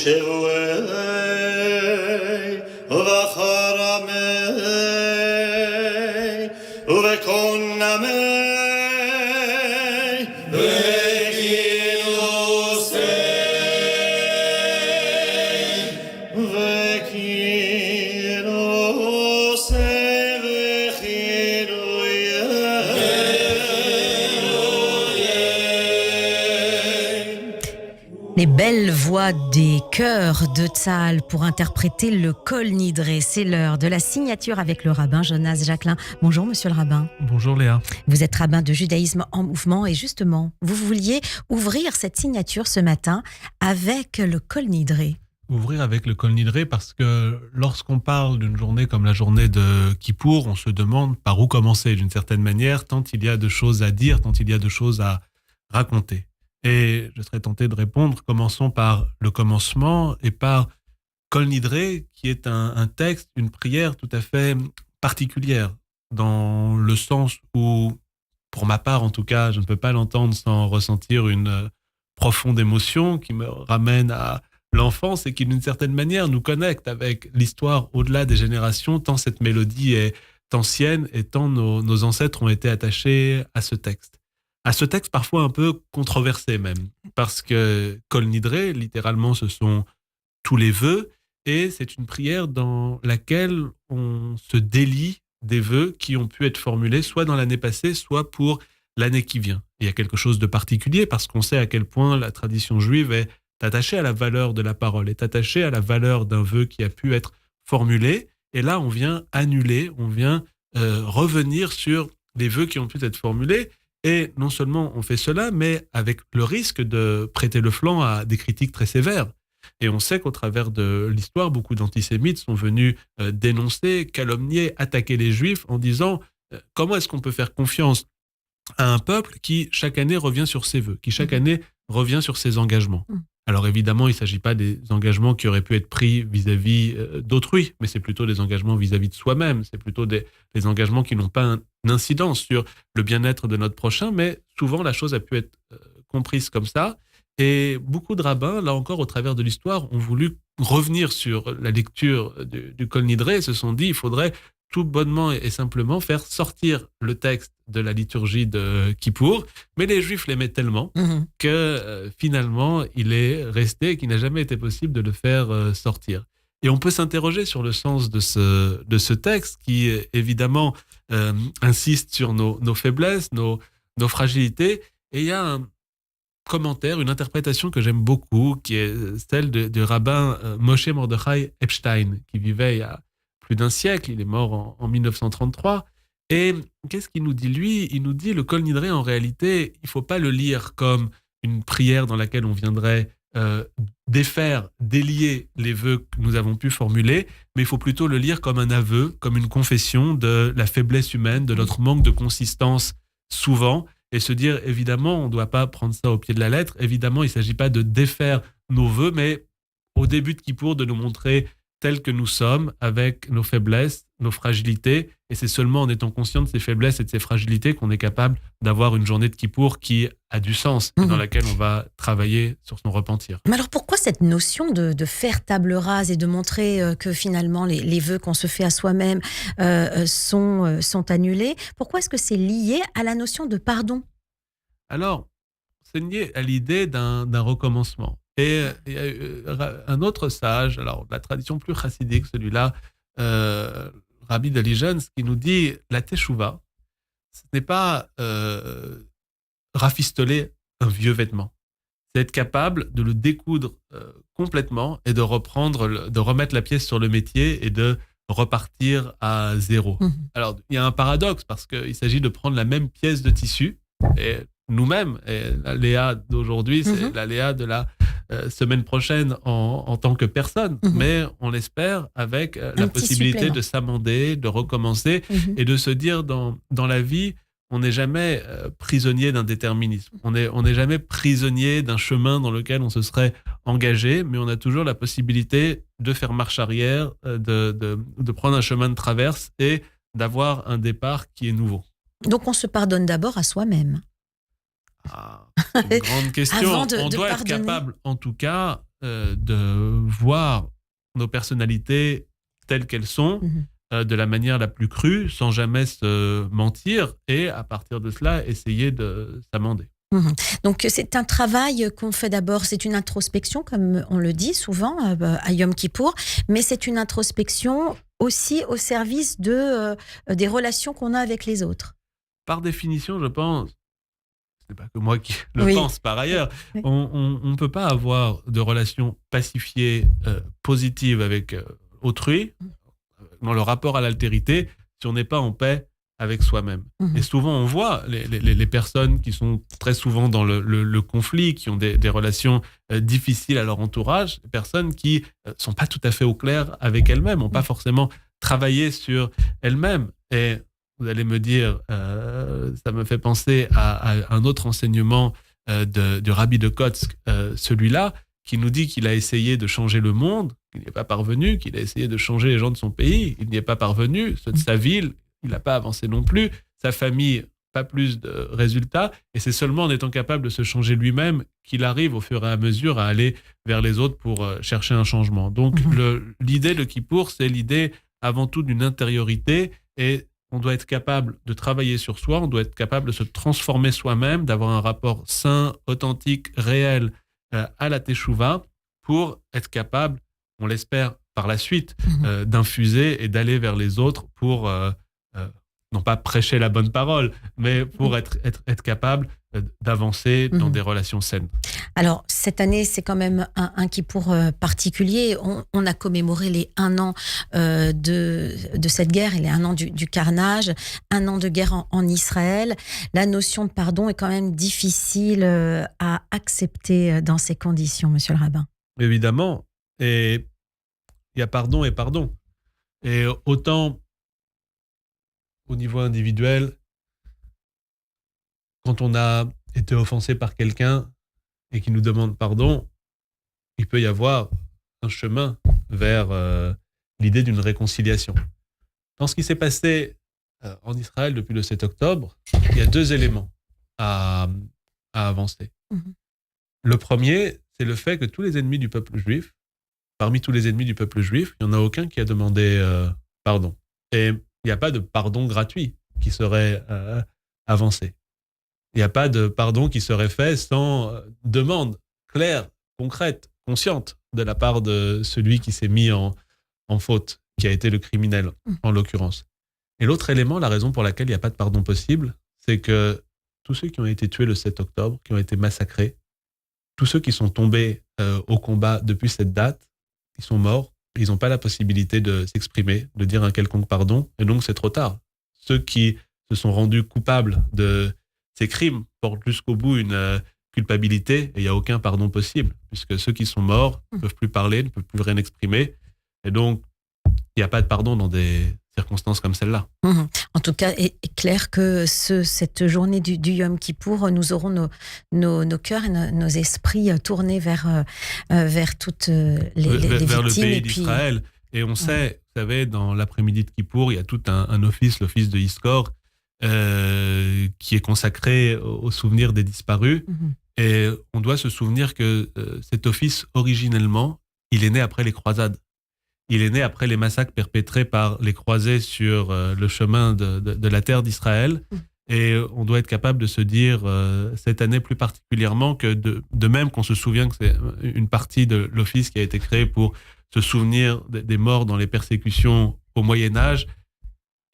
שבועי וחרמי ובכל נמי Les belles voix des chœurs de Tzahal pour interpréter le Kol Nidré. C'est l'heure de la signature avec le rabbin Jonas Jacquelin. Bonjour monsieur le rabbin. Bonjour Léa. Vous êtes rabbin de judaïsme en mouvement et justement, vous vouliez ouvrir cette signature ce matin avec le Kol Nidré. Ouvrir avec le Kol Nidré parce que lorsqu'on parle d'une journée comme la journée de Kippour, on se demande par où commencer d'une certaine manière, tant il y a de choses à dire, tant il y a de choses à raconter. Et je serais tenté de répondre, commençons par le commencement et par Kol Nidré, qui est un texte, une prière tout à fait particulière, dans le sens où, pour ma part en tout cas, je ne peux pas l'entendre sans ressentir une profonde émotion qui me ramène à l'enfance et qui d'une certaine manière nous connecte avec l'histoire au-delà des générations, tant cette mélodie est ancienne et tant nos ancêtres ont été attachés à ce texte. À ce texte parfois un peu controversé même, parce que Kol Nidré, littéralement, ce sont tous les vœux, et c'est une prière dans laquelle on se délie des vœux qui ont pu être formulés soit dans l'année passée, soit pour l'année qui vient. Et il y a quelque chose de particulier, parce qu'on sait à quel point la tradition juive est attachée à la valeur de la parole, est attachée à la valeur d'un vœu qui a pu être formulé, et là on vient annuler, on vient revenir sur les vœux qui ont pu être formulés. Et non seulement on fait cela, mais avec le risque de prêter le flanc à des critiques très sévères. Et on sait qu'au travers de l'histoire, beaucoup d'antisémites sont venus dénoncer, calomnier, attaquer les Juifs en disant comment est-ce qu'on peut faire confiance à un peuple qui chaque année revient sur ses vœux, qui chaque année revient sur ses engagements. Alors évidemment, il ne s'agit pas des engagements qui auraient pu être pris vis-à-vis d'autrui, mais c'est plutôt des engagements vis-à-vis de soi-même, c'est plutôt des engagements qui n'ont pas une incidence sur le bien-être de notre prochain, mais souvent la chose a pu être comprise comme ça. Et beaucoup de rabbins, là encore au travers de l'histoire, ont voulu revenir sur la lecture du Kol Nidré et se sont dit il faudrait tout bonnement et simplement faire sortir le texte de la liturgie de Kippour, mais les Juifs l'aimaient tellement que finalement il est resté et qu'il n'a jamais été possible de le faire sortir. Et on peut s'interroger sur le sens de ce texte qui évidemment insiste sur nos faiblesses, nos fragilités, et il y a un commentaire, une interprétation que j'aime beaucoup, qui est celle du rabbin Moshe Mordechai Epstein, qui vivait il y a plus d'un siècle, il est mort en 1933. Et qu'est-ce qu'il nous dit lui ? Il nous dit le Kol Nidré, en réalité, il ne faut pas le lire comme une prière dans laquelle on viendrait défaire, délier les vœux que nous avons pu formuler, mais il faut plutôt le lire comme un aveu, comme une confession de la faiblesse humaine, de notre manque de consistance souvent, et se dire, évidemment, on ne doit pas prendre ça au pied de la lettre, évidemment, il ne s'agit pas de défaire nos vœux, mais au début de Kippour, de nous montrer tels que nous sommes, avec nos faiblesses, nos fragilités, et c'est seulement en étant conscient de ces faiblesses et de ces fragilités qu'on est capable d'avoir une journée de Kippour qui a du sens, et dans laquelle on va travailler sur son repentir. Mais alors pourquoi cette notion de faire table rase et de montrer que finalement les vœux qu'on se fait à soi-même sont annulés ? Pourquoi est-ce que c'est lié à la notion de pardon ? Alors, c'est lié à l'idée d'un recommencement. Et il y a un autre sage, alors la tradition plus chassidique, celui-là, Rabbi Deligens, qui nous dit la teshuva, ce n'est pas rafistoler un vieux vêtement. C'est être capable de le découdre complètement et de remettre la pièce sur le métier et de repartir à zéro. Alors, il y a un paradoxe parce qu'il s'agit de prendre la même pièce de tissu et nous-mêmes, et la Léa d'aujourd'hui, c'est la Léa de la semaine prochaine en tant que personne, mais on l'espère avec la possibilité de s'amender, de recommencer et de se dire dans la vie, on n'est jamais prisonnier d'un déterminisme, on n'est jamais prisonnier d'un chemin dans lequel on se serait engagé, mais on a toujours la possibilité de faire marche arrière, de prendre un chemin de traverse et d'avoir un départ qui est nouveau. Donc on se pardonne d'abord à soi-même. C'est une grande question. On doit être capable, en tout cas, de voir nos personnalités telles qu'elles sont, de la manière la plus crue, sans jamais se mentir, et à partir de cela, essayer de s'amender. Donc, c'est un travail qu'on fait d'abord, c'est une introspection, comme on le dit souvent à Yom Kippour, mais c'est une introspection aussi au service des relations qu'on a avec les autres. Par définition, je pense, ce n'est pas que moi qui le pense par ailleurs, on ne peut pas avoir de relations pacifiées, positives avec autrui, dans le rapport à l'altérité, si on n'est pas en paix avec soi-même. Et souvent, on voit les personnes qui sont très souvent dans le conflit, qui ont des relations difficiles à leur entourage, des personnes qui ne sont pas tout à fait au clair avec elles-mêmes, n'ont pas forcément travaillé sur elles-mêmes. Et vous allez me dire, ça me fait penser à un autre enseignement du Rabbi de Kotsk, celui-là, qui nous dit qu'il a essayé de changer le monde, qu'il n'y est pas parvenu, qu'il a essayé de changer les gens de son pays, il n'y est pas parvenu, ceux de sa ville, il n'a pas avancé non plus, sa famille, pas plus de résultats, et c'est seulement en étant capable de se changer lui-même qu'il arrive au fur et à mesure à aller vers les autres pour chercher un changement. Donc l'idée de Kippour, c'est l'idée avant tout d'une intériorité, et on doit être capable de travailler sur soi, on doit être capable de se transformer soi-même, d'avoir un rapport sain, authentique, réel à la Teshuvah, pour être capable, on l'espère par la suite, d'infuser et d'aller vers les autres pour non pas prêcher la bonne parole, mais pour être capable d'avancer dans des relations saines. Alors, cette année, c'est quand même un Kippour particulier. On a commémoré les 1 an de cette guerre et les 1 an du carnage, 1 an de guerre en Israël. La notion de pardon est quand même difficile à accepter dans ces conditions, monsieur le rabbin. Évidemment. Et il y a pardon et pardon. Et autant au niveau individuel, quand on a été offensé par quelqu'un et qui nous demande pardon, il peut y avoir un chemin vers l'idée d'une réconciliation. Dans ce qui s'est passé en Israël depuis le 7 octobre, il y a 2 éléments à avancer. Le premier, c'est le fait que tous les ennemis du peuple juif, parmi tous les ennemis du peuple juif, il n'y en a aucun qui a demandé pardon. Et il n'y a pas de pardon gratuit qui serait avancé. Il n'y a pas de pardon qui serait fait sans demande claire, concrète, consciente de la part de celui qui s'est mis en faute, qui a été le criminel, en l'occurrence. Et l'autre élément, la raison pour laquelle il n'y a pas de pardon possible, c'est que tous ceux qui ont été tués le 7 octobre, qui ont été massacrés, tous ceux qui sont tombés au combat depuis cette date, ils sont morts, ils n'ont pas la possibilité de s'exprimer, de dire un quelconque pardon, et donc c'est trop tard. Ceux qui se sont rendus coupables de ces crimes portent jusqu'au bout une culpabilité, et il n'y a aucun pardon possible, puisque ceux qui sont morts ne peuvent plus parler, ne peuvent plus rien exprimer, et donc il n'y a pas de pardon dans des circonstances comme celle-là. En tout cas, il est clair que cette journée du Yom Kippour, nous aurons nos cœurs et nos esprits tournés vers toutes les victimes. Vers le pays d'Israël. Et on sait, vous savez, dans l'après-midi de Kippour, il y a tout un office, l'office de Yizkor, qui est consacré au souvenir des disparus. Et on doit se souvenir que cet office, originellement, il est né après les croisades. Il est né après les massacres perpétrés par les croisés sur le chemin de la terre d'Israël. Et on doit être capable de se dire, cette année plus particulièrement, que de même qu'on se souvient que c'est une partie de l'office qui a été créé pour se souvenir des morts dans les persécutions au Moyen-Âge.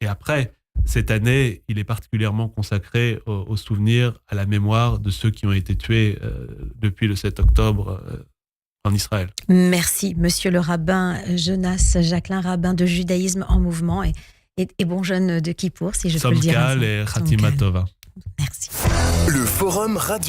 Et après, cette année, il est particulièrement consacré au souvenir, à la mémoire de ceux qui ont été tués depuis le 7 octobre en Israël. Merci, monsieur le rabbin Jonas Jacquelin, rabbin de judaïsme en mouvement et bon jeune de Kippour, si je peux le dire. Somkal et Khatima Tova. Merci. Le Forum Radio.